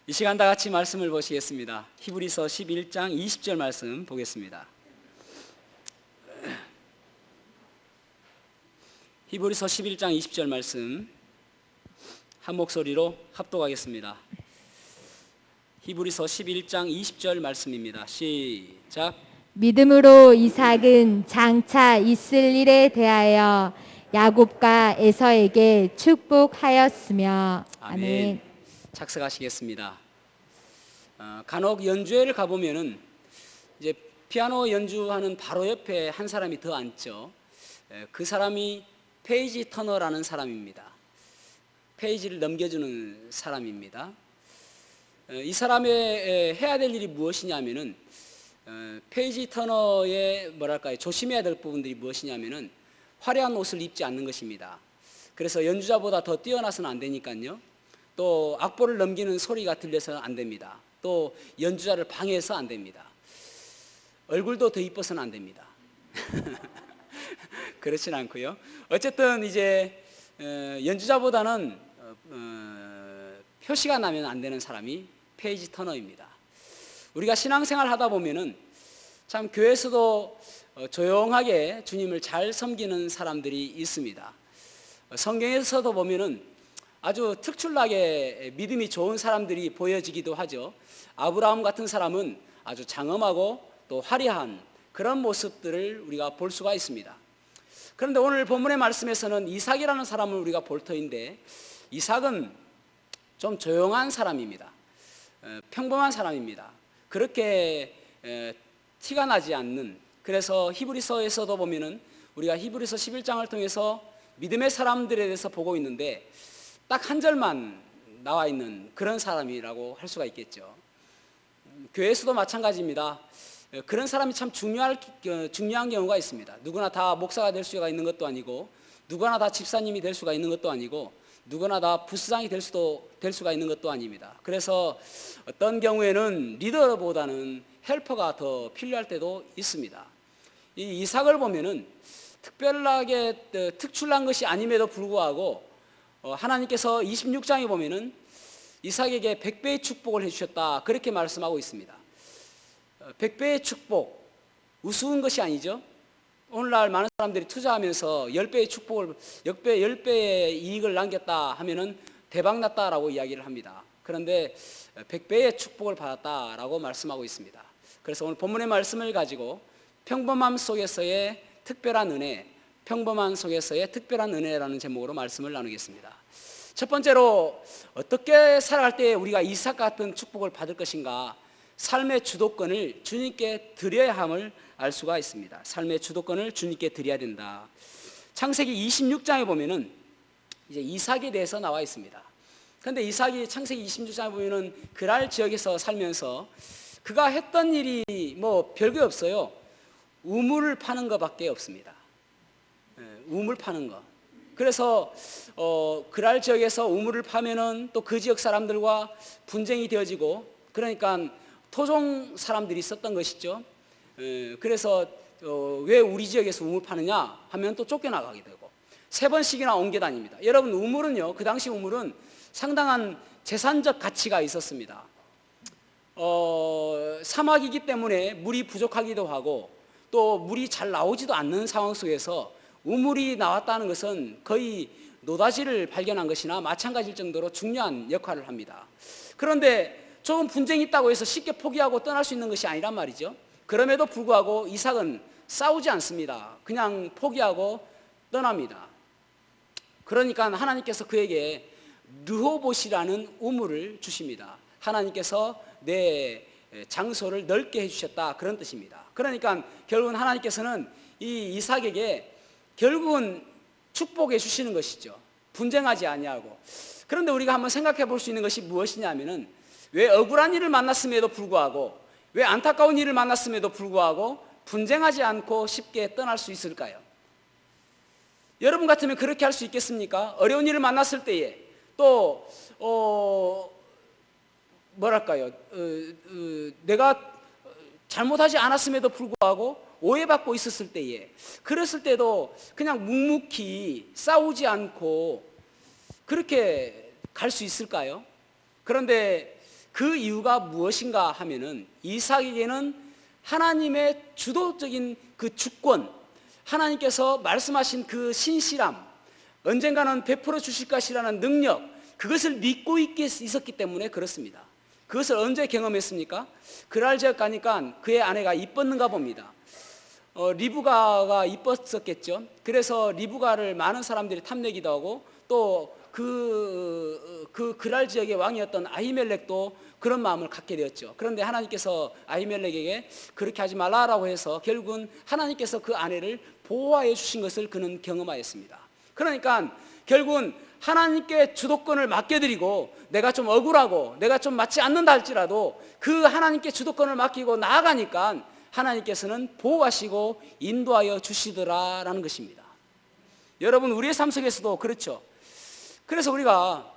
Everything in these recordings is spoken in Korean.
이 시간 다 같이 말씀을 보시겠습니다. 히브리서 11장 20절 말씀 보겠습니다. 히브리서 11장 20절 말씀 한 목소리로 합독하겠습니다. 히브리서 11장 20절 말씀입니다. 시작. 믿음으로 이삭은 장차 있을 일에 대하여 야곱과 에서에게 축복하였으며. 아멘. 착석하시겠습니다. 간혹 연주회를 가보면은 이제 피아노 연주하는 바로 옆에 한 사람이 더 앉죠. 그 사람이 페이지 터너라는 사람입니다. 페이지를 넘겨주는 사람입니다. 이 사람의 해야 될 일이 무엇이냐면은 페이지 터너의 조심해야 될 부분들이 무엇이냐면은 화려한 옷을 입지 않는 것입니다. 그래서 연주자보다 더 뛰어나서는 안 되니까요. 또 악보를 넘기는 소리가 들려서는 안 됩니다. 또 연주자를 방해해서 안 됩니다. 얼굴도 더 이뻐서는 안 됩니다. 그렇진 않고요. 어쨌든 이제 연주자보다는 표시가 나면 안 되는 사람이 페이지 터너입니다. 우리가 신앙생활 하다 보면은 참 교회에서도 조용하게 주님을 잘 섬기는 사람들이 있습니다. 성경에서도 보면은 아주 특출나게 믿음이 좋은 사람들이 보여지기도 하죠. 아브라함 같은 사람은 아주 장엄하고 또 화려한 그런 모습들을 우리가 볼 수가 있습니다. 그런데 오늘 본문의 말씀에서는 이삭이라는 사람을 우리가 볼 터인데, 이삭은 좀 조용한 사람입니다. 평범한 사람입니다. 그렇게 티가 나지 않는, 그래서 히브리서에서도 보면은 우리가 히브리서 11장을 통해서 믿음의 사람들에 대해서 보고 있는데 딱 한 절만 나와 있는 그런 사람이라고 할 수가 있겠죠. 교회에서도 마찬가지입니다. 그런 사람이 참 중요한 경우가 있습니다. 누구나 다 목사가 될 수가 있는 것도 아니고, 누구나 다 집사님이 될 수가 있는 것도 아니고, 누구나 다 부스장이 될 수가 있는 것도 아닙니다. 그래서 어떤 경우에는 리더보다는 헬퍼가 더 필요할 때도 있습니다. 이 이삭을 보면은 특별하게 특출난 것이 아님에도 불구하고 하나님께서 26장에 보면은 이삭에게 100배의 축복을 해주셨다, 그렇게 말씀하고 있습니다. 100배의 축복, 우스운 것이 아니죠. 오늘날 많은 사람들이 투자하면서 10배의 축복을, 10배의 이익을 남겼다 하면은 대박났다라고 이야기를 합니다. 그런데 100배의 축복을 받았다라고 말씀하고 있습니다. 그래서 오늘 본문의 말씀을 가지고 평범함 속에서의 특별한 은혜, 평범함 속에서의 특별한 은혜라는 제목으로 말씀을 나누겠습니다. 첫 번째로, 어떻게 살아갈 때 우리가 이삭 같은 축복을 받을 것인가, 삶의 주도권을 주님께 드려야 함을 알 수가 있습니다. 삶의 주도권을 주님께 드려야 된다. 창세기 26장에 보면은 이제 이삭에 대해서 나와 있습니다. 그런데 이삭이 창세기 26장에 보면은 그랄 지역에서 살면서 그가 했던 일이 뭐 별게 없어요. 우물을 파는 것밖에 없습니다. 우물 파는 거. 그래서 그랄 지역에서 우물을 파면은 또 그 지역 사람들과 분쟁이 되어지고, 그러니까 토종 사람들이 있었던 것이죠. 그래서 왜 우리 지역에서 우물 파느냐 하면 또 쫓겨나가게 되고 3번씩이나 옮겨 다닙니다. 여러분, 우물은요, 그 당시 우물은 상당한 재산적 가치가 있었습니다. 사막이기 때문에 물이 부족하기도 하고 또 물이 잘 나오지도 않는 상황 속에서 우물이 나왔다는 것은 거의 노다지를 발견한 것이나 마찬가지일 정도로 중요한 역할을 합니다. 그런데 조금 분쟁이 있다고 해서 쉽게 포기하고 떠날 수 있는 것이 아니란 말이죠. 그럼에도 불구하고 이삭은 싸우지 않습니다. 그냥 포기하고 떠납니다. 그러니까 하나님께서 그에게 르호봇이라는 우물을 주십니다. 하나님께서 내 장소를 넓게 해주셨다, 그런 뜻입니다. 그러니까 결국은 하나님께서는 이 이삭에게 결국은 축복해 주시는 것이죠. 분쟁하지 아니하고. 그런데 우리가 한번 생각해 볼 수 있는 것이 무엇이냐면은, 왜 억울한 일을 만났음에도 불구하고, 왜 안타까운 일을 만났음에도 불구하고 분쟁하지 않고 쉽게 떠날 수 있을까요? 여러분 같으면 그렇게 할 수 있겠습니까? 어려운 일을 만났을 때에 또 내가 잘못하지 않았음에도 불구하고 오해받고 있었을 때에, 그랬을 때도 그냥 묵묵히 싸우지 않고 그렇게 갈 수 있을까요? 그런데 그 이유가 무엇인가 하면은 이삭에게는 하나님의 주도적인 그 주권, 하나님께서 말씀하신 그 신실함, 언젠가는 베풀어 주실 것이라는 능력, 그것을 믿고 있었기 때문에 그렇습니다. 그것을 언제 경험했습니까? 그랄 지역 가니까 그의 아내가 이뻤는가 봅니다. 리브가가 이뻤었겠죠. 그래서 리브가를 많은 사람들이 탐내기도 하고, 또 그랄 지역의 왕이었던 아히멜렉도 그런 마음을 갖게 되었죠. 그런데 하나님께서 아히멜렉에게 그렇게 하지 말라라고 해서 결국은 하나님께서 그 아내를 보호하여 주신 것을 그는 경험하였습니다. 그러니까 결국은 하나님께 주도권을 맡겨드리고, 내가 좀 억울하고 내가 좀 맞지 않는다 할지라도 그 하나님께 주도권을 맡기고 나아가니까 하나님께서는 보호하시고 인도하여 주시더라라는 것입니다. 여러분, 우리의 삶 속에서도 그렇죠. 그래서 우리가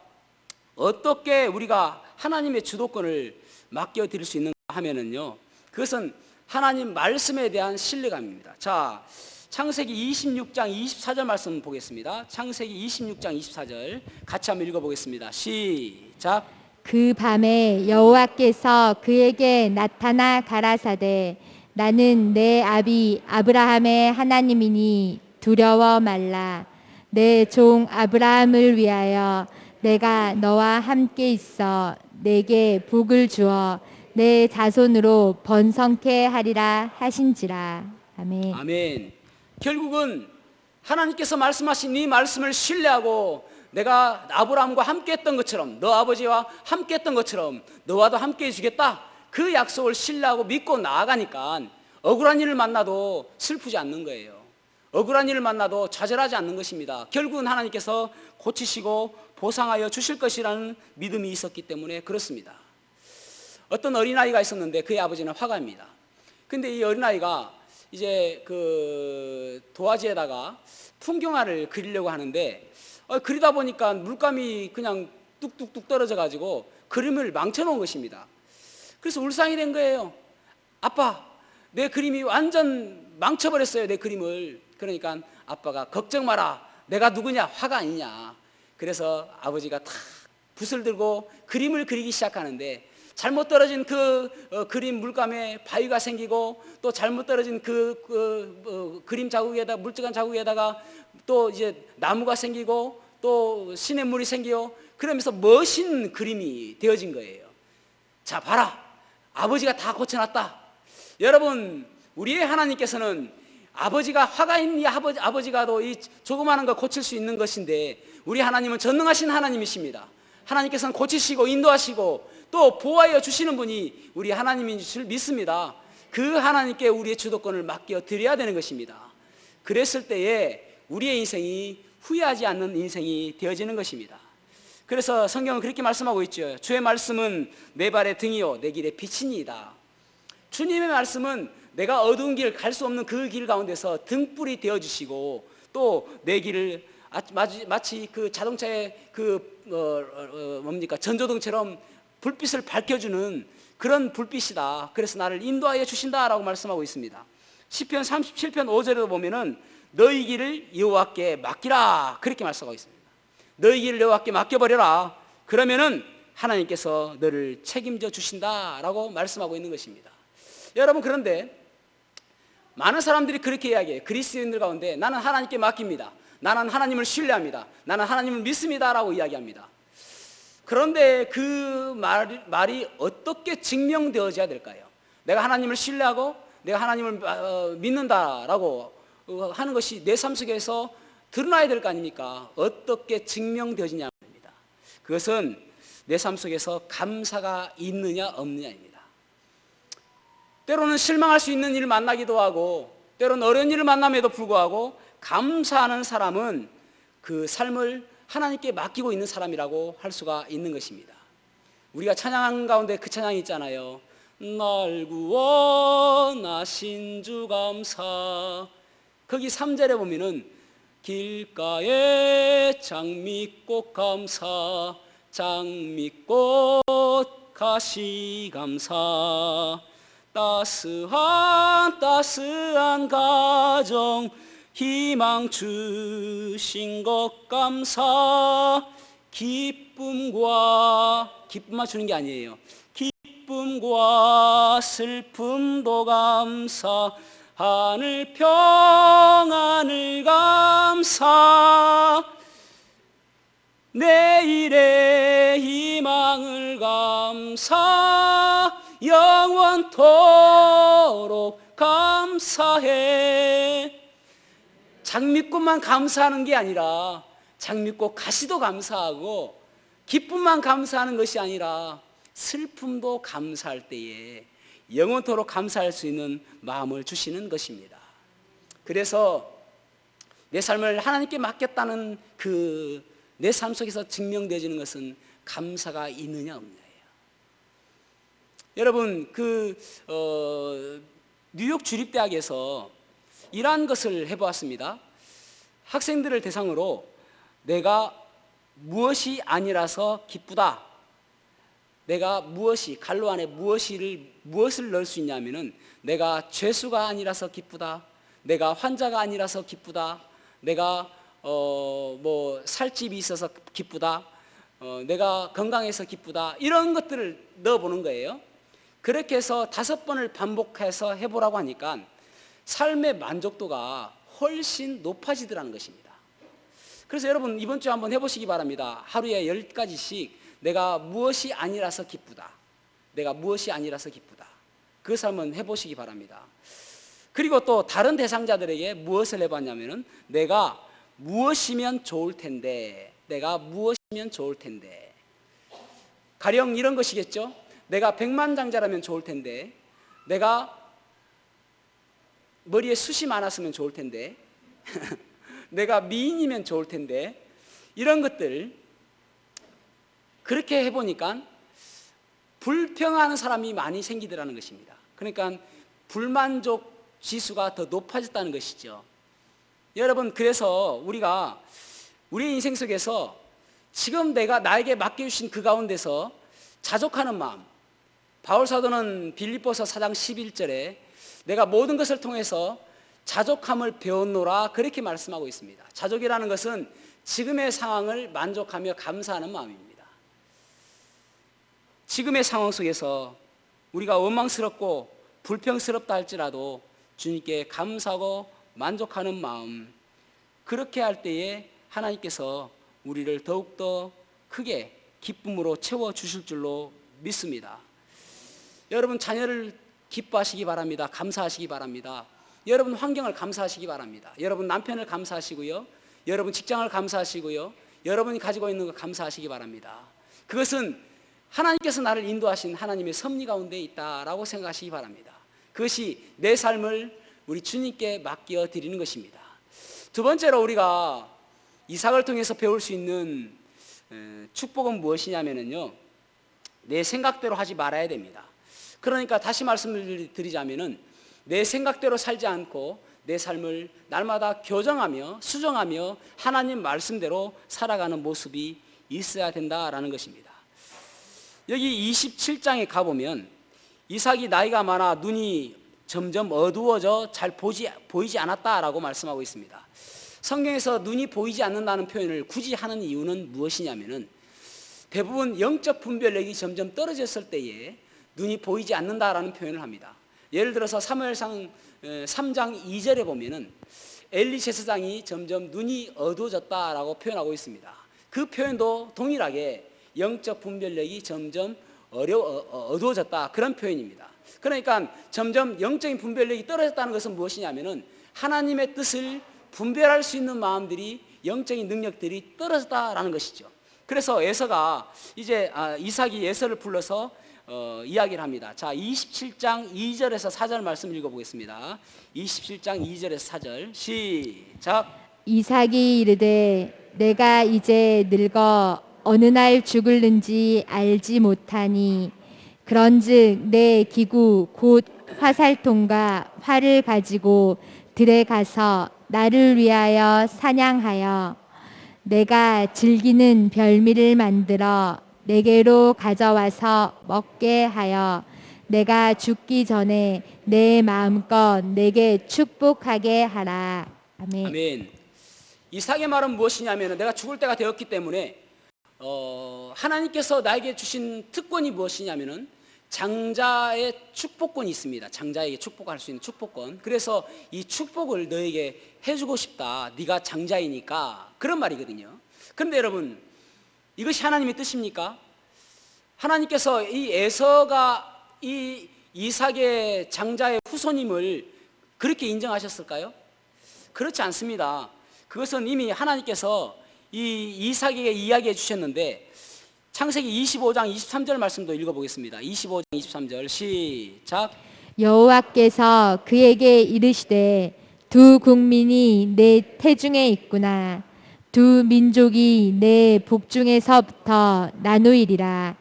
어떻게 우리가 하나님의 주도권을 맡겨드릴 수 있는가 하면은요, 그것은 하나님 말씀에 대한 신뢰감입니다. 자, 창세기 26장 24절 말씀 보겠습니다. 창세기 26장 24절 같이 한번 읽어보겠습니다. 시작. 그 밤에 여호와께서 그에게 나타나 가라사대 나는 내 아비 아브라함의 하나님이니 두려워 말라. 내 종 아브라함을 위하여 내가 너와 함께 있어 내게 복을 주어 내 자손으로 번성케 하리라 하신지라. 아멘. 아멘. 결국은 하나님께서 말씀하신 이 말씀을 신뢰하고, 내가 아브라함과 함께 했던 것처럼, 너 아버지와 함께 했던 것처럼 너와도 함께 해주겠다, 그 약속을 신뢰하고 믿고 나아가니까 억울한 일을 만나도 슬프지 않는 거예요. 억울한 일을 만나도 좌절하지 않는 것입니다. 결국은 하나님께서 고치시고 보상하여 주실 것이라는 믿음이 있었기 때문에 그렇습니다. 어떤 어린아이가 있었는데 그의 아버지는 화가입니다. 근데 이 어린아이가 이제 그 도화지에다가 풍경화를 그리려고 하는데, 그리다 보니까 물감이 그냥 뚝뚝뚝 떨어져 가지고 그림을 망쳐놓은 것입니다. 그래서 울상이 된 거예요. 아빠, 내 그림이 완전 망쳐버렸어요, 내 그림을. 그러니까 아빠가 걱정 마라, 내가 누구냐, 화가 아니냐. 그래서 아버지가 탁 붓을 들고 그림을 그리기 시작하는데, 잘못 떨어진 그림 물감에 바위가 생기고, 또 잘못 떨어진 그림 자국에다, 물적한 자국에다가 또 이제 나무가 생기고, 또 시냇물이 생기고, 그러면서 멋진 그림이 되어진 거예요. 자, 봐라, 아버지가 다 고쳐놨다. 여러분, 우리의 하나님께서는 아버지가 화가인 이 아버지가도 이 조그마한 거 고칠 수 있는 것인데, 우리 하나님은 전능하신 하나님이십니다. 하나님께서는 고치시고 인도하시고 또 보호하여 주시는 분이 우리 하나님인 줄 믿습니다. 그 하나님께 우리의 주도권을 맡겨 드려야 되는 것입니다. 그랬을 때에 우리의 인생이 후회하지 않는 인생이 되어지는 것입니다. 그래서 성경은 그렇게 말씀하고 있죠. 주의 말씀은 내 발의 등이요 내 길의 빛이니이다. 주님의 말씀은 내가 어두운 길, 갈 수 없는 그 길 가운데서 등불이 되어주시고, 또 내 길을 마치 그 자동차의 전조등처럼 불빛을 밝혀주는 그런 불빛이다. 그래서 나를 인도하여 주신다라고 말씀하고 있습니다. 시편 37편 5절에도 보면은 너희 길을 여호와께 맡기라, 그렇게 말씀하고 있습니다. 너희 길을 여호와께 맡겨버려라. 그러면은 하나님께서 너를 책임져 주신다라고 말씀하고 있는 것입니다. 여러분, 그런데 많은 사람들이 그렇게 이야기해요. 그리스도인들 가운데 나는 하나님께 맡깁니다, 나는 하나님을 신뢰합니다, 나는 하나님을 믿습니다 라고 이야기합니다. 그런데 그 말이 어떻게 증명되어져야 될까요? 내가 하나님을 신뢰하고 내가 하나님을 믿는다라고 하는 것이 내 삶 속에서 드러나야 될 거 아닙니까? 어떻게 증명되어지냐는 겁니다. 그것은 내 삶 속에서 감사가 있느냐 없느냐입니다. 때로는 실망할 수 있는 일을 만나기도 하고, 때로는 어려운 일을 만남에도 불구하고 감사하는 사람은 그 삶을 하나님께 맡기고 있는 사람이라고 할 수가 있는 것입니다. 우리가 찬양한 가운데 그 찬양이 있잖아요. 날 구원하신 주 감사. 거기 3절에 보면은 길가에 장미꽃 감사, 장미꽃 가시 감사, 따스한 가정 희망 주신 것 감사, 기쁨만 주는 게 아니에요. 기쁨과 슬픔도 감사, 하늘 평안을 감사, 내일의 희망을 감사, 영원토록 감사해. 장미꽃만 감사하는 게 아니라 장미꽃 가시도 감사하고, 기쁨만 감사하는 것이 아니라 슬픔도 감사할 때에 영원토록 감사할 수 있는 마음을 주시는 것입니다. 그래서 내 삶을 하나님께 맡겼다는 그 내 삶 속에서 증명되어지는 것은 감사가 있느냐 없느냐예요. 여러분, 뉴욕 주립대학에서 이러한 것을 해보았습니다. 학생들을 대상으로 내가 무엇이 아니라서 기쁘다, 내가 무엇이, 갈로 안에 무엇을 넣을 수 있냐면은, 내가 죄수가 아니라서 기쁘다, 내가 환자가 아니라서 기쁘다, 내가 살집이 있어서 기쁘다, 내가 건강해서 기쁘다, 이런 것들을 넣어보는 거예요. 그렇게 해서 5번을 반복해서 해보라고 하니까 삶의 만족도가 훨씬 높아지더라는 것입니다. 그래서 여러분, 이번 주에 한번 해보시기 바랍니다. 하루에 10가지씩 내가 무엇이 아니라서 기쁘다, 내가 무엇이 아니라서 기쁘다, 그것을 한번 해보시기 바랍니다. 그리고 또 다른 대상자들에게 무엇을 해봤냐면은, 내가 무엇이면 좋을 텐데, 내가 무엇이면 좋을 텐데, 가령 이런 것이겠죠. 내가 백만장자라면 좋을 텐데, 내가 머리에 숱이 많았으면 좋을 텐데, 내가 미인이면 좋을 텐데, 이런 것들 그렇게 해보니까 불평하는 사람이 많이 생기더라는 것입니다. 그러니까 불만족 지수가 더 높아졌다는 것이죠. 여러분, 그래서 우리가 우리의 인생 속에서 지금 내가 나에게 맡겨주신 그 가운데서 자족하는 마음, 바울 사도는 빌립보서 4장 11절에 내가 모든 것을 통해서 자족함을 배웠노라, 그렇게 말씀하고 있습니다. 자족이라는 것은 지금의 상황을 만족하며 감사하는 마음입니다. 지금의 상황 속에서 우리가 원망스럽고 불평스럽다 할지라도 주님께 감사하고 만족하는 마음, 그렇게 할 때에 하나님께서 우리를 더욱더 크게 기쁨으로 채워주실 줄로 믿습니다. 여러분, 자녀를 기뻐하시기 바랍니다. 감사하시기 바랍니다. 여러분 환경을 감사하시기 바랍니다. 여러분 남편을 감사하시고요, 여러분 직장을 감사하시고요, 여러분이 가지고 있는 것 감사하시기 바랍니다. 그것은 하나님께서 나를 인도하신 하나님의 섭리 가운데 있다라고 생각하시기 바랍니다. 그것이 내 삶을 우리 주님께 맡겨 드리는 것입니다. 두 번째로 우리가 이삭을 통해서 배울 수 있는 축복은 무엇이냐면요, 내 생각대로 하지 말아야 됩니다. 그러니까 다시 말씀을 드리자면은, 내 생각대로 살지 않고 내 삶을 날마다 교정하며 수정하며 하나님 말씀대로 살아가는 모습이 있어야 된다라는 것입니다. 여기 27장에 가보면 이삭이 나이가 많아 눈이 점점 어두워져 잘 보이지 않았다라고 말씀하고 있습니다. 성경에서 눈이 보이지 않는다는 표현을 굳이 하는 이유는 무엇이냐면은, 대부분 영적 분별력이 점점 떨어졌을 때에 눈이 보이지 않는다라는 표현을 합니다. 예를 들어서 사무엘상 3장 2절에 보면은 엘리 제사장이 점점 눈이 어두워졌다라고 표현하고 있습니다. 그 표현도 동일하게 영적 분별력이 점점 어두워졌다, 그런 표현입니다. 그러니까 점점 영적인 분별력이 떨어졌다는 것은 무엇이냐면은, 하나님의 뜻을 분별할 수 있는 마음들이, 영적인 능력들이 떨어졌다라는 것이죠. 그래서 에서가 이제 이삭이 에서를 불러서 이야기를 합니다. 자, 27장 2절에서 4절 말씀 읽어보겠습니다. 27장 2절에서 4절 시작. 이삭이 이르되 내가 이제 늙어 어느 날 죽을는지 알지 못하니, 그런즉 내 기구 곧 화살통과 활을 가지고 들에 가서 나를 위하여 사냥하여 내가 즐기는 별미를 만들어 내게로 가져와서 먹게 하여 내가 죽기 전에 내 마음껏 내게 축복하게 하라. 아멘. 아멘. 이삭의 말은 무엇이냐면, 내가 죽을 때가 되었기 때문에 하나님께서 나에게 주신 특권이 무엇이냐면은 장자의 축복권이 있습니다. 장자에게 축복할 수 있는 축복권. 그래서 이 축복을 너에게 해주고 싶다. 네가 장자이니까, 그런 말이거든요. 그런데 여러분, 이것이 하나님의 뜻입니까? 하나님께서 이 에서가 이 이삭의 장자의 후손임을 그렇게 인정하셨을까요? 그렇지 않습니다. 그것은 이미 하나님께서 이 이삭에게 이야기해 주셨는데, 창세기 25장 23절 말씀도 읽어보겠습니다. 25장 23절 시작. 여호와께서 그에게 이르시되 두 국민이 내 태중에 있구나. 두 민족이 내 복중에서부터 나누이리라.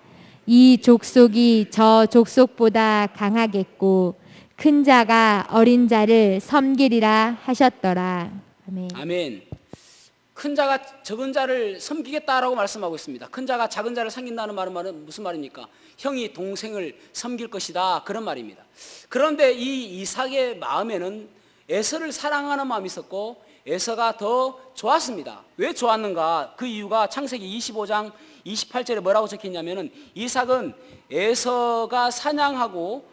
이 족속이 저 족속보다 강하겠고 큰 자가 어린 자를 섬기리라 하셨더라. 아멘. 아멘. 큰 자가 적은 자를 섬기겠다라고 말씀하고 있습니다. 큰 자가 작은 자를 섬긴다는 말은 무슨 말입니까? 형이 동생을 섬길 것이다, 그런 말입니다. 그런데 이 이삭의 마음에는 에서를 사랑하는 마음이 있었고 에서가 더 좋았습니다. 왜 좋았는가? 그 이유가 창세기 25장 28절에 뭐라고 적혀있냐면은 이삭은 에서가 사냥하고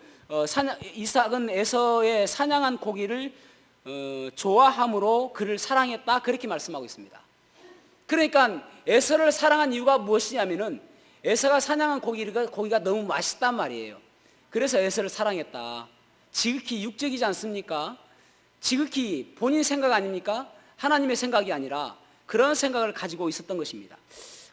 이삭은 에서의 사냥한 고기를 좋아함으로 그를 사랑했다, 그렇게 말씀하고 있습니다. 그러니까 에서를 사랑한 이유가 무엇이냐면은 에서가 사냥한 고기가 너무 맛있단 말이에요. 그래서 에서를 사랑했다. 지극히 육적이지 않습니까? 지극히 본인 생각 아닙니까? 하나님의 생각이 아니라 그런 생각을 가지고 있었던 것입니다.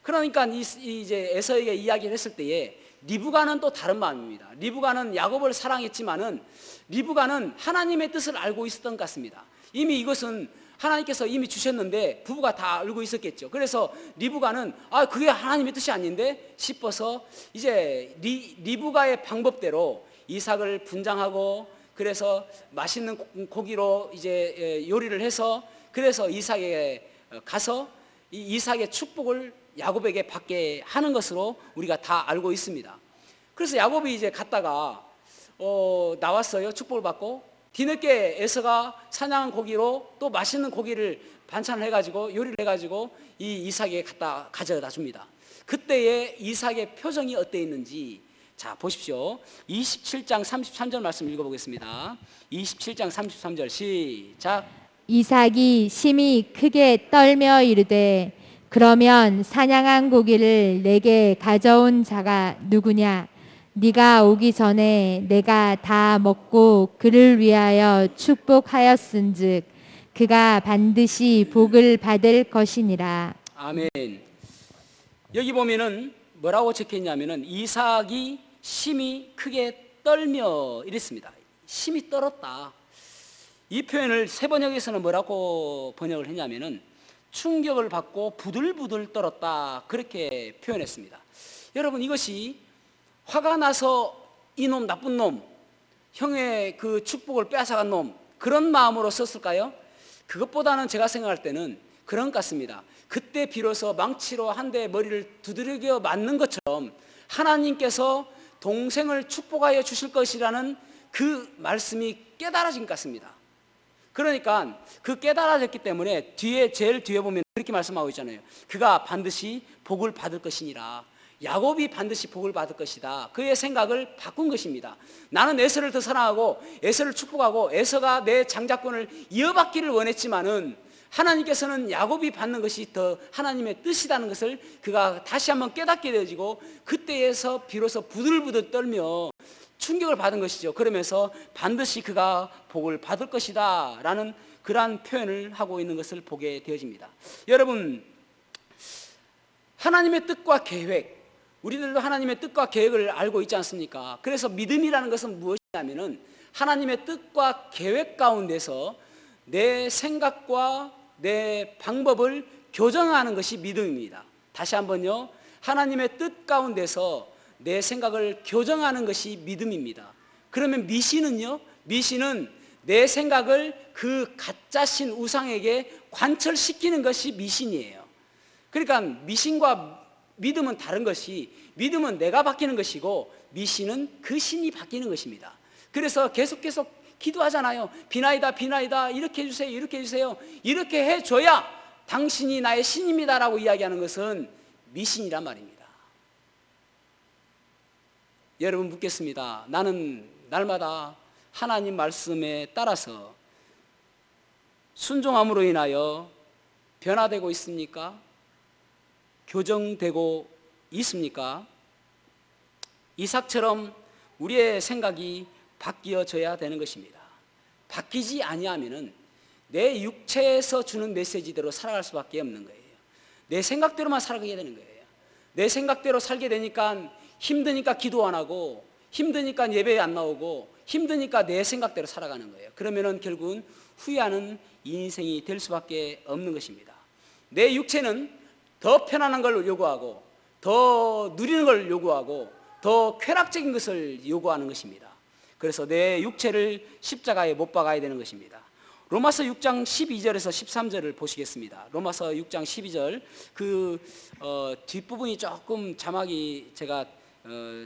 그러니까 이제 에서에게 이야기를 했을 때에 리브가는 또 다른 마음입니다. 리브가는 야곱을 사랑했지만은 리브가는 하나님의 뜻을 알고 있었던 것 같습니다. 이미 이것은 하나님께서 이미 주셨는데 부부가 다 알고 있었겠죠. 그래서 리브가는 그게 하나님의 뜻이 아닌데 싶어서 이제 리브가의 방법대로 이삭을 분장하고 그래서 맛있는 고기로 이제 요리를 해서 그래서 이삭에게 가서 이 이삭의 축복을 야곱에게 받게 하는 것으로 우리가 다 알고 있습니다. 그래서 야곱이 이제 갔다가 나왔어요. 축복을 받고 뒤늦게 에서가 사냥한 고기로 또 맛있는 고기를 반찬을 해가지고 요리를 해가지고 이 이삭에게 갖다 가져다 줍니다. 그때의 이삭의 표정이 어땠는지 자 보십시오. 27장 33절 말씀 읽어보겠습니다. 27장 33절 시작. 이삭이 심히 크게 떨며 이르되 그러면 사냥한 고기를 내게 가져온 자가 누구냐? 네가 오기 전에 내가 다 먹고 그를 위하여 축복하였은즉 그가 반드시 복을 받을 것이니라. 아멘. 여기 보면은 뭐라고 적혀있냐면은 이삭이 심히 크게 떨며 이랬습니다. 심히 떨었다. 이 표현을 세번역에서는 뭐라고 번역을 했냐면은 충격을 받고 부들부들 떨었다, 그렇게 표현했습니다. 여러분, 이것이 화가 나서 이놈 나쁜 놈, 형의 그 축복을 빼앗아간 놈, 그런 마음으로 썼을까요? 그것보다는 제가 생각할 때는 그런 것 같습니다. 그때 비로소 망치로 한 대 머리를 두드려 맞는 것처럼 하나님께서 동생을 축복하여 주실 것이라는 그 말씀이 깨달아진 것 같습니다. 그러니까 그 깨달아졌기 때문에 제일 뒤에 보면 그렇게 말씀하고 있잖아요. 그가 반드시 복을 받을 것이니라. 야곱이 반드시 복을 받을 것이다. 그의 생각을 바꾼 것입니다. 나는 에서를 더 사랑하고 에서를 축복하고 에서가 내 장자권을 이어받기를 원했지만은 하나님께서는 야곱이 받는 것이 더 하나님의 뜻이라는 것을 그가 다시 한번 깨닫게 되어지고 그때에서 비로소 부들부들 떨며 충격을 받은 것이죠. 그러면서 반드시 그가 복을 받을 것이다 라는 그러한 표현을 하고 있는 것을 보게 되어집니다. 여러분, 하나님의 뜻과 계획, 우리들도 하나님의 뜻과 계획을 알고 있지 않습니까? 그래서 믿음이라는 것은 무엇이냐면은 하나님의 뜻과 계획 가운데서 내 생각과 내 방법을 교정하는 것이 믿음입니다. 다시 한번요. 하나님의 뜻 가운데서 내 생각을 교정하는 것이 믿음입니다. 그러면 미신은요? 미신은 내 생각을 그 가짜신 우상에게 관철시키는 것이 미신이에요. 그러니까 미신과 믿음은 다른 것이, 믿음은 내가 바뀌는 것이고 미신은 그 신이 바뀌는 것입니다. 그래서 계속 기도하잖아요. 비나이다 비나이다, 이렇게 해주세요, 이렇게 해주세요, 이렇게 해줘야 당신이 나의 신입니다 라고 이야기하는 것은 미신이란 말입니다. 여러분 묻겠습니다. 나는 날마다 하나님 말씀에 따라서 순종함으로 인하여 변화되고 있습니까? 교정되고 있습니까? 이삭처럼 우리의 생각이 바뀌어져야 되는 것입니다. 바뀌지 아니하면은 내 육체에서 주는 메시지대로 살아갈 수밖에 없는 거예요. 내 생각대로만 살아가게 되는 거예요. 내 생각대로 살게 되니까 힘드니까 기도 안 하고, 힘드니까 예배에 안 나오고, 힘드니까 내 생각대로 살아가는 거예요. 그러면은 결국은 후회하는 인생이 될 수밖에 없는 것입니다. 내 육체는 더 편안한 걸 요구하고, 더 누리는 걸 요구하고, 더 쾌락적인 것을 요구하는 것입니다. 그래서 내 육체를 십자가에 못 박아야 되는 것입니다. 로마서 6장 12절에서 13절을 보시겠습니다. 로마서 6장 12절 뒷부분이 조금 자막이 제가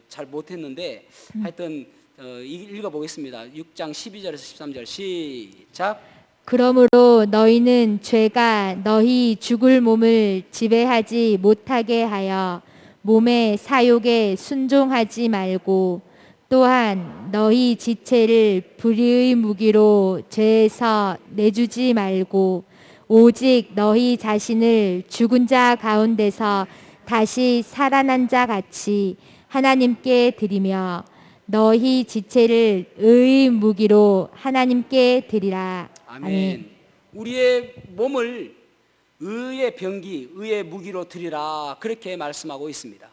잘 못했는데 하여튼 읽어보겠습니다. 6장 12절에서 13절 시작. 그러므로 너희는 죄가 너희 죽을 몸을 지배하지 못하게 하여 몸의 사욕에 순종하지 말고, 또한 너희 지체를 불의의 무기로 죄에서 내주지 말고, 오직 너희 자신을 죽은 자 가운데서 다시 살아난 자 같이 하나님께 드리며, 너희 지체를 의의 무기로 하나님께 드리라. 아멘. 우리의 몸을 의의 병기, 의의 무기로 드리라, 그렇게 말씀하고 있습니다.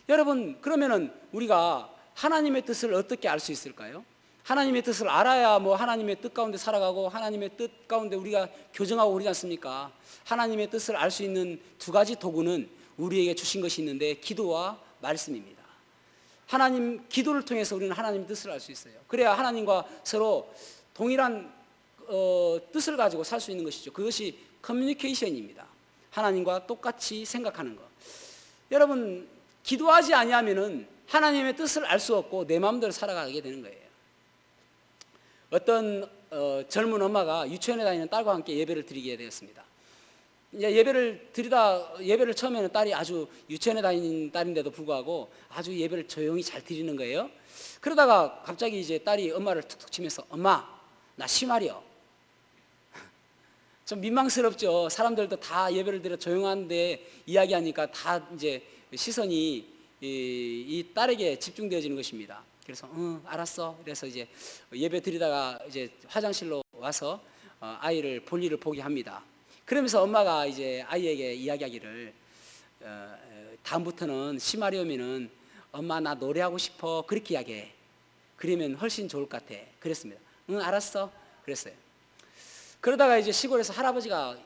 여러분, 그러면은 우리가 하나님의 뜻을 어떻게 알 수 있을까요? 하나님의 뜻을 알아야 뭐 하나님의 뜻 가운데 살아가고 하나님의 뜻 가운데 우리가 교정하고 그러지 않습니까? 하나님의 뜻을 알 수 있는 두 가지 도구는 우리에게 주신 것이 있는데, 기도와 말씀입니다. 하나님 기도를 통해서 우리는 하나님의 뜻을 알 수 있어요. 그래야 하나님과 서로 동일한 뜻을 가지고 살 수 있는 것이죠. 그것이 커뮤니케이션입니다. 하나님과 똑같이 생각하는 것. 여러분, 기도하지 아니하면은 하나님의 뜻을 알 수 없고 내 마음대로 살아가게 되는 거예요. 어떤 젊은 엄마가 유치원에 다니는 딸과 함께 예배를 드리게 되었습니다. 이제 예배를 처음에는 딸이 아주 유치원에 다니는 딸인데도 불구하고 아주 예배를 조용히 잘 드리는 거예요. 그러다가 갑자기 이제 딸이 엄마를 툭툭 치면서, 엄마, 나 심하려. 좀 민망스럽죠. 사람들도 다 예배를 드려 조용한데 이야기하니까 다 이제 시선이 이 딸에게 집중되어지는 것입니다. 그래서 알았어. 그래서 이제 예배 드리다가 이제 화장실로 와서 아이를 볼일을 보게 합니다. 그러면서 엄마가 이제 아이에게 이야기하기를, 다음부터는 심하려면은 엄마 나 노래하고 싶어, 그렇게 이야기해. 그러면 훨씬 좋을 것 같아. 그랬습니다. 응, 알았어. 그랬어요. 그러다가 이제 시골에서 할아버지가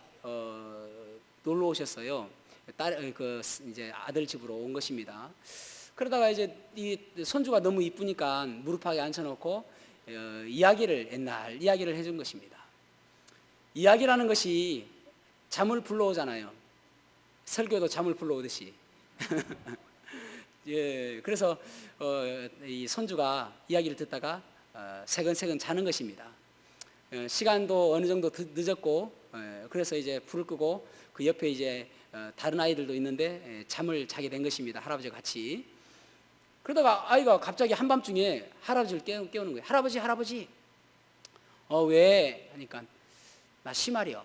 놀러 오셨어요. 이제 아들 집으로 온 것입니다. 그러다가 이제 이 손주가 너무 이쁘니까 무릎팍에 앉혀놓고 옛날 이야기를 해준 것입니다. 이야기라는 것이 잠을 불러오잖아요. 설교도 잠을 불러오듯이. 예, 그래서 이 손주가 이야기를 듣다가 새근새근 자는 것입니다. 시간도 어느 정도 늦었고, 그래서 이제 불을 끄고 그 옆에 이제 다른 아이들도 있는데 잠을 자게 된 것입니다. 할아버지와 같이. 그러다가 아이가 갑자기 한밤중에 할아버지를 깨우는 거예요. 할아버지. 왜? 하니까 나 심하려.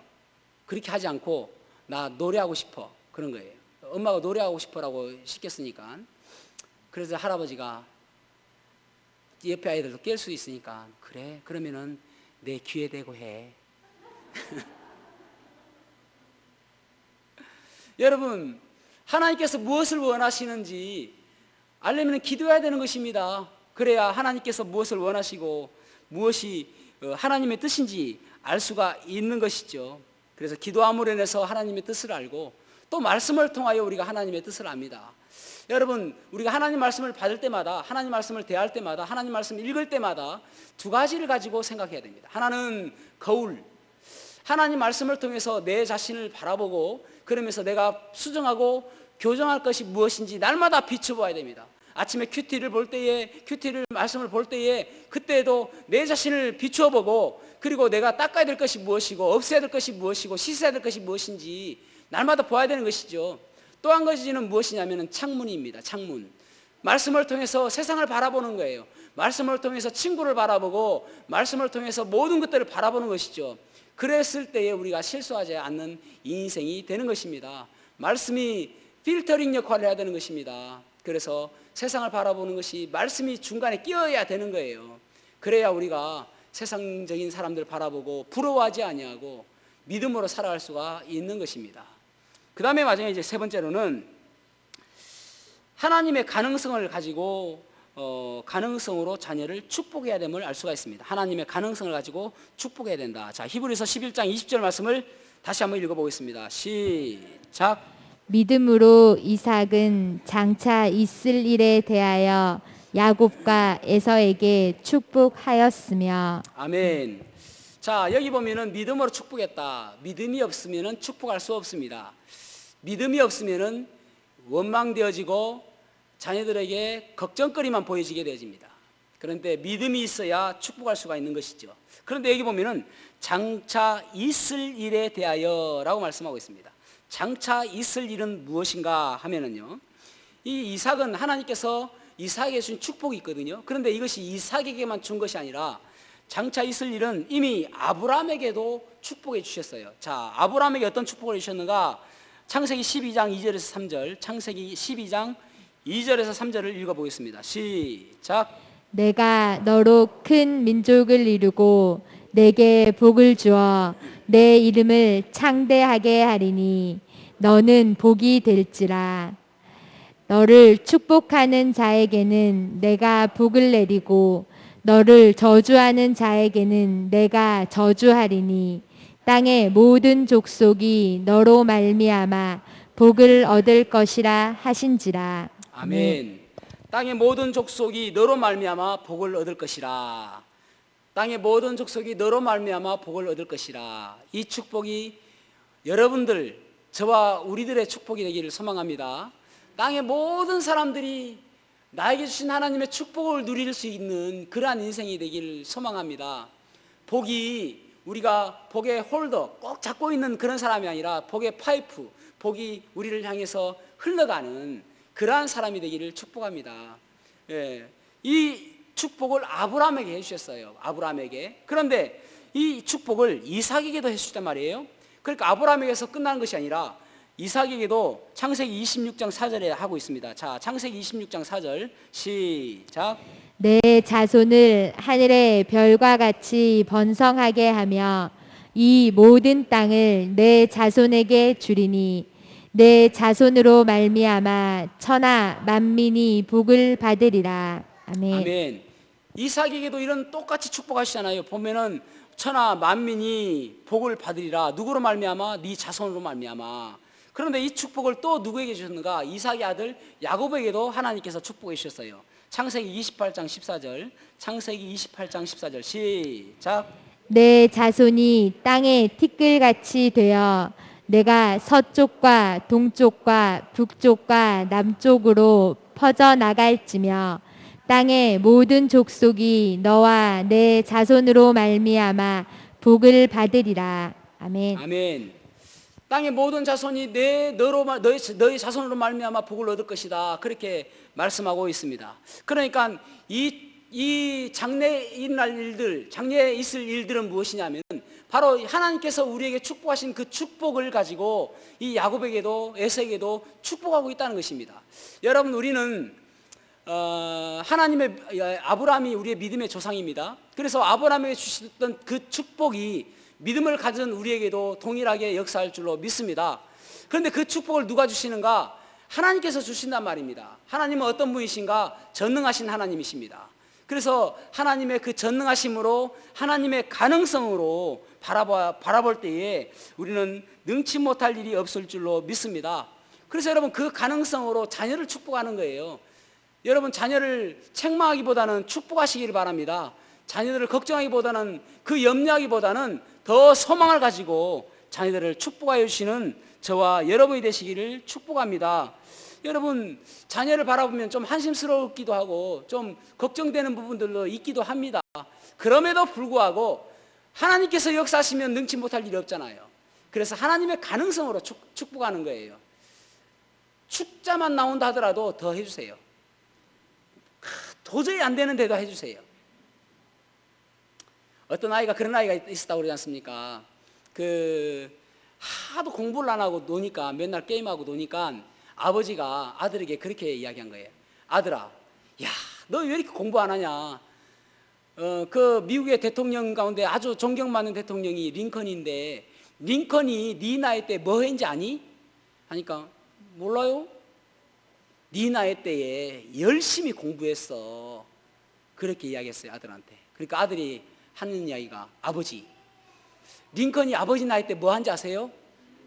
그렇게 하지 않고 나 노래하고 싶어. 그런 거예요. 엄마가 노래하고 싶어라고 시켰으니까. 그래서 할아버지가 옆에 아이들도 깰 수 있으니까, 그래, 그러면은 내 귀에 대고 해. 여러분, 하나님께서 무엇을 원하시는지 알려면 기도해야 되는 것입니다. 그래야 하나님께서 무엇을 원하시고 무엇이 하나님의 뜻인지 알 수가 있는 것이죠. 그래서 기도함으로 인해서 하나님의 뜻을 알고, 또 말씀을 통하여 우리가 하나님의 뜻을 압니다. 여러분, 우리가 하나님 말씀을 받을 때마다, 하나님 말씀을 대할 때마다, 하나님 말씀을 읽을 때마다 두 가지를 가지고 생각해야 됩니다. 하나는 거울, 하나님 말씀을 통해서 내 자신을 바라보고, 그러면서 내가 수정하고 교정할 것이 무엇인지 날마다 비춰봐야 됩니다. 아침에 큐티를 말씀을 볼 때에 그때도 내 자신을 비추어보고, 그리고 내가 닦아야 될 것이 무엇이고 없애야 될 것이 무엇이고 씻어야 될 것이 무엇인지 날마다 보아야 되는 것이죠. 또 한 가지는 무엇이냐면 창문입니다. 창문. 말씀을 통해서 세상을 바라보는 거예요. 말씀을 통해서 친구를 바라보고 말씀을 통해서 모든 것들을 바라보는 것이죠. 그랬을 때에 우리가 실수하지 않는 인생이 되는 것입니다. 말씀이 필터링 역할을 해야 되는 것입니다. 그래서 세상을 바라보는 것이 말씀이 중간에 끼어야 되는 거예요. 그래야 우리가 세상적인 사람들 바라보고 부러워하지 아니하고 믿음으로 살아갈 수가 있는 것입니다. 그 다음에 마지막에 이제 세 번째로는 하나님의 가능성을 가지고 가능성으로 자녀를 축복해야 됨을 알 수가 있습니다. 하나님의 가능성을 가지고 축복해야 된다. 자, 히브리서 11장 20절 말씀을 다시 한번 읽어보겠습니다. 시작. 믿음으로 이삭은 장차 있을 일에 대하여 야곱과 에서에게 축복하였으며. 아멘. 자, 여기 보면은 믿음으로 축복했다. 믿음이 없으면은 축복할 수 없습니다. 믿음이 없으면은 원망되어지고 자녀들에게 걱정거리만 보여지게 되어집니다. 그런데 믿음이 있어야 축복할 수가 있는 것이죠. 그런데 여기 보면은 장차 있을 일에 대하여라고 말씀하고 있습니다. 장차 있을 일은 무엇인가 하면은요, 이 이삭은 하나님께서 이삭에게 준 축복이 있거든요. 그런데 이것이 이삭에게만 준 것이 아니라 장차 있을 일은 이미 아브라함에게도 축복해 주셨어요. 자, 아브라함에게 어떤 축복을 주셨는가? 창세기 12장 2절에서 3절, 창세기 12장 2절에서 3절을 읽어보겠습니다. 시작. 내가 너로 큰 민족을 이루고 내게 복을 주어 내 이름을 창대하게 하리니 너는 복이 될지라. 너를 축복하는 자에게는 내가 복을 내리고 너를 저주하는 자에게는 내가 저주하리니 땅의 모든 족속이 너로 말미암아 복을 얻을 것이라 하신지라. 아멘. 땅의 모든 족속이 너로 말미암아 복을 얻을 것이라. 땅의 모든 족속이 너로 말미암아 복을 얻을 것이라. 이 축복이 여러분들, 저와 우리들의 축복이 되기를 소망합니다. 땅의 모든 사람들이 나에게 주신 하나님의 축복을 누릴 수 있는 그러한 인생이 되기를 소망합니다. 복이 우리가 복의 홀더 꼭 잡고 있는 그런 사람이 아니라 복의 파이프, 복이 우리를 향해서 흘러가는 그러한 사람이 되기를 축복합니다. 예, 이 축복을 아브라함에게 해주셨어요. 아브라함에게. 그런데 이 축복을 이삭에게도 해주셨단 말이에요. 그러니까 아브라함에게서 끝나는 것이 아니라 이삭에게도 창세기 26장 4절에 하고 있습니다. 자, 창세기 26장 4절 시작. 내 자손을 하늘의 별과 같이 번성하게 하며 이 모든 땅을 내 자손에게 주리니 내 자손으로 말미암아 천하 만민이 복을 받으리라. 아멘. 아멘. 이삭에게도 이런 똑같이 축복하시잖아요. 보면은 천하 만민이 복을 받으리라. 누구로 말미암아? 네 자손으로 말미암아. 그런데 이 축복을 또 누구에게 주셨는가? 이삭의 아들 야곱에게도 하나님께서 축복해 주셨어요. 창세기 28장 14절, 창세기 28장 14절 시작. 내 자손이 땅의 티끌같이 되어 내가 서쪽과 동쪽과 북쪽과 남쪽으로 퍼져나갈지며 땅의 모든 족속이 너와 내 자손으로 말미암아 복을 받으리라. 아멘. 아멘. 땅의 모든 자손이 너의 자손으로 말미암아 복을 얻을 것이다. 그렇게 말씀하고 있습니다. 그러니까 이 장래에 일어날 일들, 장래에 있을 일들은 무엇이냐면 바로 하나님께서 우리에게 축복하신 그 축복을 가지고 이 야곱에게도 에서에게도 축복하고 있다는 것입니다. 여러분, 우리는 아브라함이 우리의 믿음의 조상입니다. 그래서 아브라함에게 주셨던 그 축복이 믿음을 가진 우리에게도 동일하게 역사할 줄로 믿습니다. 그런데 그 축복을 누가 주시는가? 하나님께서 주신단 말입니다. 하나님은 어떤 분이신가? 전능하신 하나님이십니다. 그래서 하나님의 그 전능하심으로 하나님의 가능성으로 바라볼 때에 우리는 능치 못할 일이 없을 줄로 믿습니다. 그래서 여러분, 그 가능성으로 자녀를 축복하는 거예요. 여러분, 자녀를 책망하기보다는 축복하시기를 바랍니다. 자녀들을 걱정하기보다는, 그 염려하기보다는 더 소망을 가지고 자녀들을 축복하여 주시는 저와 여러분이 되시기를 축복합니다. 여러분, 자녀를 바라보면 좀 한심스럽기도 하고 좀 걱정되는 부분들도 있기도 합니다. 그럼에도 불구하고 하나님께서 역사하시면 능치 못할 일이 없잖아요. 그래서 하나님의 가능성으로 축복하는 거예요. 축자만 나온다 하더라도 더 해주세요. 도저히 안 되는데도 해주세요. 어떤 아이가 그런 아이가 있었다고 그러지 않습니까? 하도 공부를 안 하고 노니까, 맨날 게임하고 노니까 아버지가 아들에게 그렇게 이야기한 거예요. 아들아, 야, 너 왜 이렇게 공부 안 하냐? 그 미국의 대통령 가운데 아주 존경받는 대통령이 링컨인데, 링컨이 네 나이 때 뭐 했는지 아니? 하니까 몰라요? 네 나이 때에 열심히 공부했어. 그렇게 이야기했어요, 아들한테. 그러니까 아들이 하는 이야기가, 아버지, 링컨이 아버지 나이 때 뭐 한지 아세요?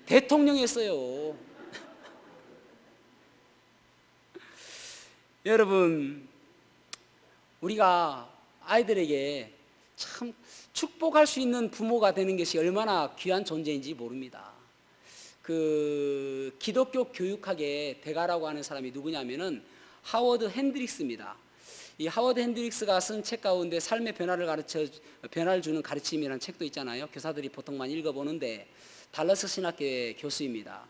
대통령 했어요. 여러분, 우리가 아이들에게 참 축복할 수 있는 부모가 되는 것이 얼마나 귀한 존재인지 모릅니다. 기독교 교육학의 대가라고 하는 사람이 누구냐면은 하워드 핸드릭스입니다. 이 하워드 핸드릭스가 쓴 책 가운데 삶의 변화를 주는 가르침이라는 책도 있잖아요. 교사들이 보통 많이 읽어보는데, 달러스 신학교의 교수입니다.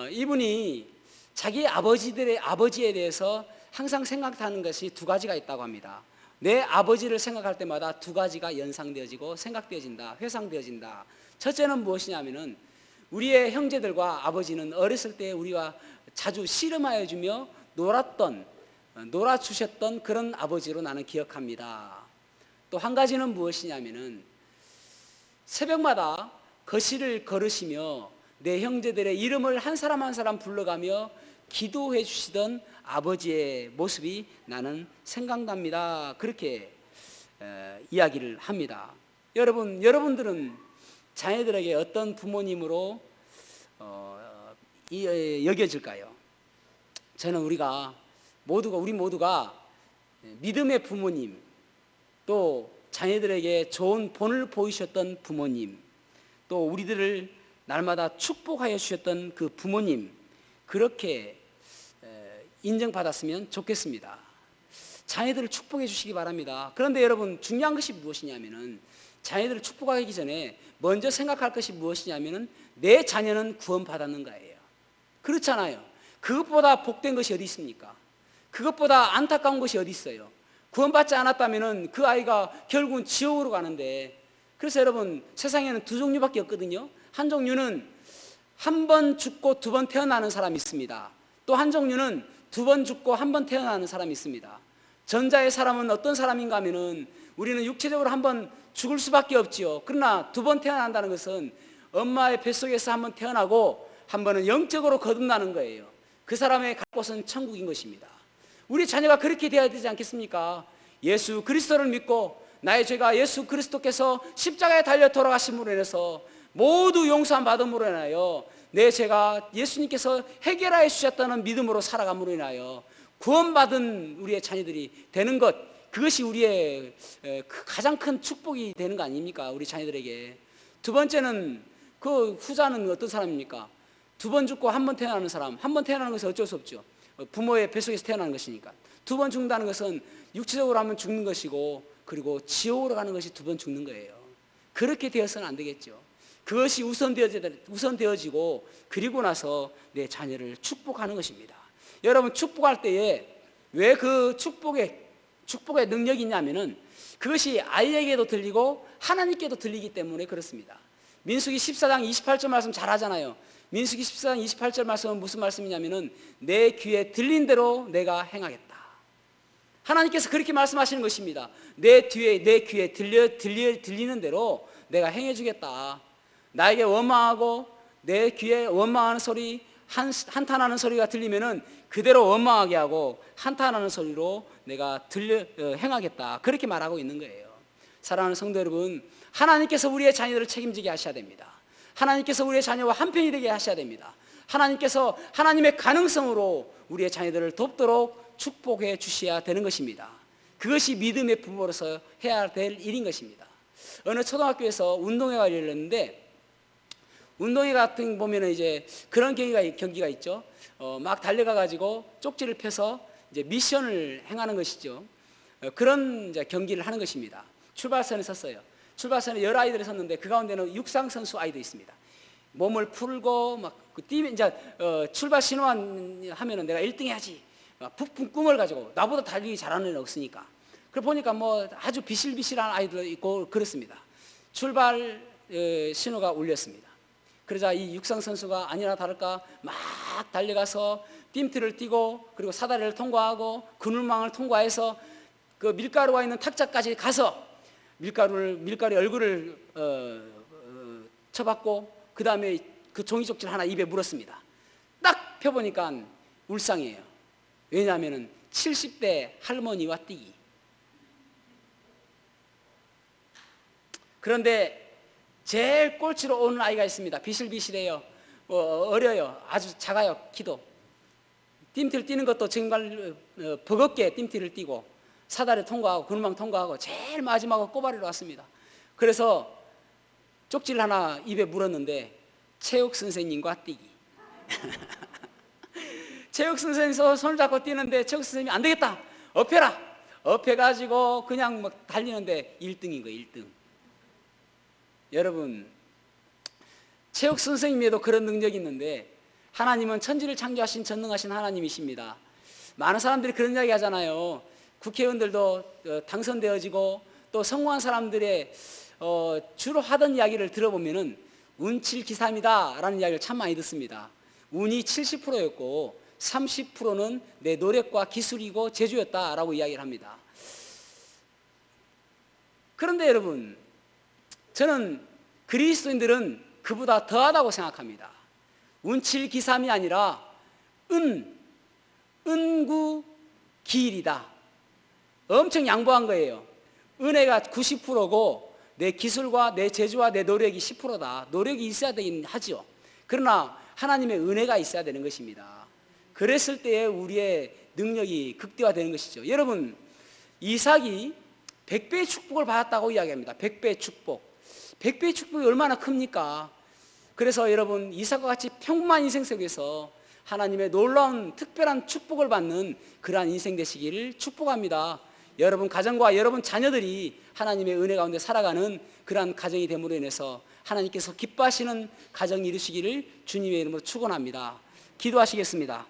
이분이 자기 아버지에 대해서 항상 생각하는 것이 두 가지가 있다고 합니다. 내 아버지를 생각할 때마다 두 가지가 연상되어지고 생각되어진다, 회상되어진다. 첫째는 무엇이냐면은, 우리의 형제들과 아버지는 어렸을 때 우리와 자주 씨름하여 주며 놀아주셨던 그런 아버지로 나는 기억합니다. 또 한 가지는 무엇이냐면은, 새벽마다 거실을 걸으시며 내 형제들의 이름을 한 사람 한 사람 불러가며 기도해 주시던 아버지의 모습이 나는 생각납니다. 그렇게 이야기를 합니다. 여러분들은 자녀들에게 어떤 부모님으로 여겨질까요? 저는 우리 모두가 믿음의 부모님, 또 자녀들에게 좋은 본을 보이셨던 부모님, 또 우리들을 날마다 축복하여 주셨던 그 부모님, 그렇게 인정받았으면 좋겠습니다. 자녀들을 축복해 주시기 바랍니다. 그런데 여러분, 중요한 것이 무엇이냐면은, 자녀들을 축복하기 전에 먼저 생각할 것이 무엇이냐면은, 내 자녀는 구원받았는가예요. 그렇잖아요. 그것보다 복된 것이 어디 있습니까? 그것보다 안타까운 것이 어디 있어요? 구원받지 않았다면은 그 아이가 결국은 지옥으로 가는데, 그래서 여러분, 세상에는 두 종류밖에 없거든요. 한 종류는 한 번 죽고 두 번 태어나는 사람이 있습니다. 또 한 종류는 두 번 죽고 한 번 태어나는 사람이 있습니다. 전자의 사람은 어떤 사람인가 하면은, 우리는 육체적으로 한 번 죽을 수밖에 없지요. 그러나 두 번 태어난다는 것은 엄마의 뱃속에서 한 번 태어나고 한 번은 영적으로 거듭나는 거예요. 그 사람의 갈 곳은 천국인 것입니다. 우리 자녀가 그렇게 되어야 되지 않겠습니까? 예수 그리스도를 믿고 나의 죄가 예수 그리스도께서 십자가에 달려 돌아가심으로 인해서 모두 용서함 받음으로 인하여 내 죄가 예수님께서 해결하여 주셨다는 믿음으로 살아감으로 인하여 구원받은 우리의 자녀들이 되는 것, 그것이 우리의 가장 큰 축복이 되는 거 아닙니까? 우리 자녀들에게. 두 번째는, 그 후자는 어떤 사람입니까? 두 번 죽고 한 번 태어나는 사람. 한 번 태어나는 것은 어쩔 수 없죠. 부모의 뱃속에서 태어나는 것이니까. 두 번 죽는다는 것은 육체적으로 하면 죽는 것이고, 그리고 지옥으로 가는 것이 두 번 죽는 거예요. 그렇게 되어서는 안 되겠죠. 그것이 우선되어지고, 그리고 나서 내 자녀를 축복하는 것입니다. 여러분, 축복할 때에 왜 그 축복의 능력이 있냐면은, 그것이 아이에게도 들리고 하나님께도 들리기 때문에 그렇습니다. 민수기 14장 28절 말씀 잘 하잖아요. 민수기 14장 28절 말씀은 무슨 말씀이냐면은, 내 귀에 들린 대로 내가 행하겠다. 하나님께서 그렇게 말씀하시는 것입니다. 내 귀에 들리는 대로 내가 행해주겠다. 나에게 원망하고 내 귀에 원망하는 소리, 한탄하는 소리가 들리면은 그대로 원망하게 하고 한탄하는 소리로 내가 행하겠다. 그렇게 말하고 있는 거예요. 사랑하는 성도 여러분, 하나님께서 우리의 자녀들을 책임지게 하셔야 됩니다. 하나님께서 우리의 자녀와 한편이 되게 하셔야 됩니다. 하나님께서 하나님의 가능성으로 우리의 자녀들을 돕도록 축복해 주셔야 되는 것입니다. 그것이 믿음의 부모로서 해야 될 일인 것입니다. 어느 초등학교에서 운동회가 열렸는데, 운동회 같은 보면은 이제 그런 경기가 있죠. 막 달려가가지고 쪽지를 펴서 이제 미션을 행하는 것이죠. 그런 이제 경기를 하는 것입니다. 출발선에 섰어요. 출발선에 여러 아이들이 섰는데 그 가운데는 육상 선수 아이도 있습니다. 몸을 풀고 막그 뛰면 이제 출발 신호만 하면은 내가 1등 해야지. 부푼 꿈을 가지고 나보다 달리기 잘하는 애는 없으니까. 그걸 보니까 뭐 아주 비실비실한 아이도 있고 그렇습니다. 출발 신호가 울렸습니다. 그러자 이 육상 선수가 아니나 다를까 막 달려가서 띠틀을 띄고 그리고 사다리를 통과하고 그늘망을 통과해서 그 밀가루가 있는 탁자까지 가서 밀가루에 얼굴을 쳐박고 그 다음에 그 종이 쪽지를 하나 입에 물었습니다. 딱 펴보니까 울상이에요. 왜냐하면 70대 할머니와 뛰기. 그런데 제일 꼴찌로 오는 아이가 있습니다. 비실비실해요. 어려요. 아주 작아요. 키도. 띠틀 뛰는 것도 정말 버겁게 띠틀을 뛰고 사다리 통과하고 그늘망 통과하고 제일 마지막으로 꼬바리로 왔습니다. 그래서 쪽지를 하나 입에 물었는데 체육 선생님과 뛰기. 체육 선생님 손을 잡고 뛰는데 체육 선생님이 안 되겠다. 업혀라. 업혀가지고 그냥 막 달리는데 1등인 거예요. 1등. 여러분, 체육 선생님에도 그런 능력이 있는데 하나님은 천지를 창조하신 전능하신 하나님이십니다. 많은 사람들이 그런 이야기 하잖아요. 국회의원들도 당선되어지고 또 성공한 사람들의 주로 하던 이야기를 들어보면은 운칠기삼이다 라는 이야기를 참 많이 듣습니다. 운이 70%였고 30%는 내 노력과 기술이고 재주였다라고 이야기를 합니다. 그런데 여러분, 저는 그리스도인들은 그보다 더하다고 생각합니다. 운칠기삼이 아니라 은구기일이다. 엄청 양보한 거예요. 은혜가 90%고 내 기술과 내 재주와 내 노력이 10%다. 노력이 있어야 되긴 하죠. 그러나 하나님의 은혜가 있어야 되는 것입니다. 그랬을 때에 우리의 능력이 극대화되는 것이죠. 여러분, 이삭이 100배의 축복을 받았다고 이야기합니다. 100배의 축복. 100배의 축복이 얼마나 큽니까? 그래서 여러분, 이삭과 같이 평범한 인생 속에서 하나님의 놀라운 특별한 축복을 받는 그러한 인생 되시기를 축복합니다. 여러분 가정과 여러분 자녀들이 하나님의 은혜 가운데 살아가는 그러한 가정이 됨으로 인해서 하나님께서 기뻐하시는 가정이 이루시기를 주님의 이름으로 축원합니다. 기도하시겠습니다.